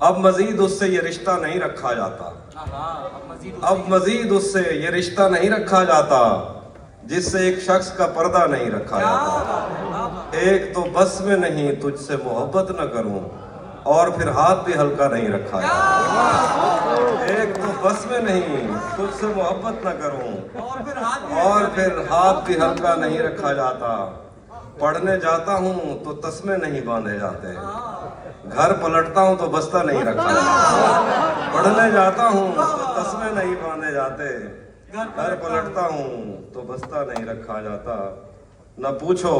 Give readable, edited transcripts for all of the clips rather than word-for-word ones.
اب مزید اس سے یہ رشتہ نہیں رکھا جاتا، اب مزید اس سے یہ رشتہ نہیں رکھا جاتا جس سے ایک شخص کا پردہ نہیں رکھا جاتا۔ ایک تو بس میں نہیں تجھ سے محبت نہ کروں، اور پھر ہاتھ بھی ہلکا نہیں رکھا جاتا۔ ایک تو بس میں نہیں تجھ سے محبت نہ کروں، اور پھر ہاتھ بھی ہلکا نہیں رکھا جاتا۔ پڑھنے جاتا ہوں تو تسمے نہیں باندھے جاتے، گھر پلٹتا ہوں تو بستہ نہیں رکھا جاتا۔ پڑھنے جاتا ہوں تو تسمے نہیں باندھے جاتے، گھر پلٹتا ہوں تو بستہ نہیں رکھا جاتا۔ نہ پوچھو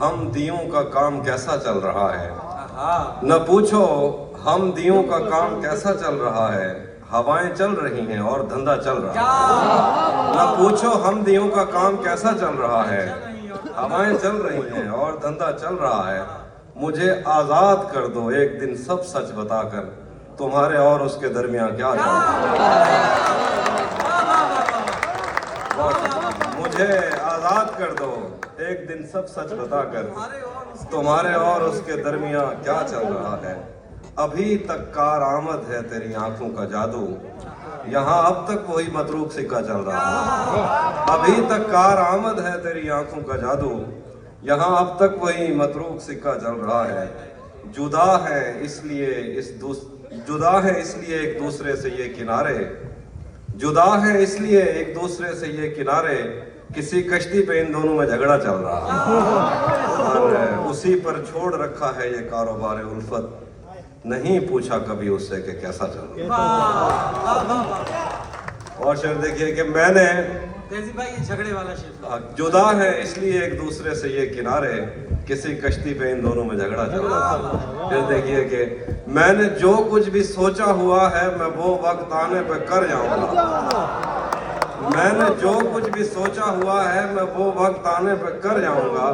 ہم دیوں کا کام کیسا چل رہا ہے، نہ پوچھو ہم دیوں کا کام کیسا چل رہا ہے، ہوائیں چل رہی ہیں اور دھندا چل رہا ہے۔ نہ پوچھو ہم دیوں کا کام کیسا چل رہا ہے، ہوائیں چل رہی ہیں اور دھندا چل رہا ہے۔ مجھے آزاد کر دو ایک دن سب سچ بتا کر، تمہارے اور اس کے درمیان کیا چل رہا ہے۔ مجھے آزاد کر دو ایک دن سب سچ بتا کر، تمہارے اور اس کے درمیان کیا چل رہا ہے۔ ابھی تک کارآمد ہے تیری آنکھوں کا جادو، یہاں اب تک وہی متروک سکہ چل رہا ہے۔ ابھی تک کارآمد ہے تیری آنکھوں کا جادو، یہاں اب تک وہی متروک سکہ چل رہا ہے۔ جدا ہے اس لیے ایک دوسرے سے یہ کنارے، جدا ہے اس لیے ایک دوسرے سے یہ کنارے، کسی کشتی پہ ان دونوں میں جھگڑا چل رہا ہے، اور اسی پر چھوڑ رکھا ہے یہ کاروبار الفت، نہیں پوچھا کبھی اس سے کہ کیسا چل رہا ہے۔ اور شعر دیکھیے کہ میں نے جھگڑے والا شعر، جدا ہے اس لیے ایک دوسرے سے یہ کنارے، کسی کشتی پہ ان دونوں میں جھگڑا چل رہا ہے۔ پھر دیکھیے کہ میں نے جو کچھ بھی سوچا ہوا ہے میں وہ وقت آنے پہ کر جاؤں گا، میں نے جو کچھ بھی سوچا ہوا ہے میں وہ وقت آنے پہ کر جاؤں گا۔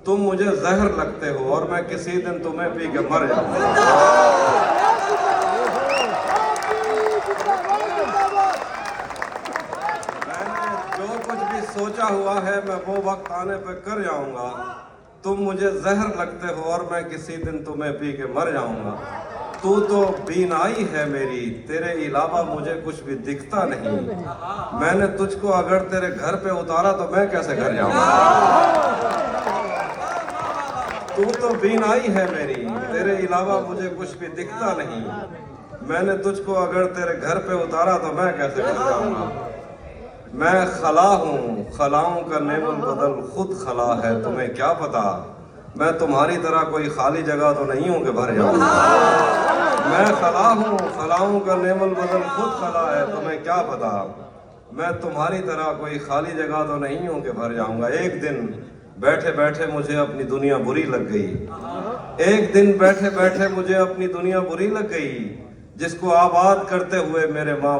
تم مجھے زہر لگتے ہو اور میں کسی دن تمہیں پی کے مر جاؤں گا۔ جو کچھ بھی سوچا ہوا ہے میں وہ وقت آنے پہ کر جاؤں گا، تم مجھے زہر لگتے ہو اور میں کسی دن تمہیں پی کے مر جاؤں گا۔ تو بینائی ہے میری، تیرے علاوہ مجھے کچھ بھی دکھتا نہیں، میں نے تجھ کو اگر تیرے گھر پہ اتارا تو میں کیسے گھر جاؤں گا۔ تو بینائی ہے میری، تیرے علاوہ مجھے کچھ بھی دکھتا نہیں، میں نے تجھ کو اگر تیرے گھر پہ اتارا تو میں کیسے گھر جاؤں گا۔ میں خلا ہوں، خلاؤں کا نعم البدل خود خلا ہے، تمہیں کیا پتا میں تمہاری طرح کوئی خالی جگہ تو نہیں ہوں کہ بھر جاؤں گا۔ میں خلا ہوں، خلاؤں کا نعم البدل خود خلا ہے، تمہیں کیا پتا میں تمہاری طرح کوئی خالی جگہ تو نہیں ہوں کہ بھر جاؤں گا۔ ایک دن بیٹھے بیٹھے مجھے اپنی دنیا بری لگ گئی، ایک دن بیٹھے بیٹھے مجھے اپنی دنیا بری لگ گئی، جس کو آباد کرتے ہوئے میرے ماں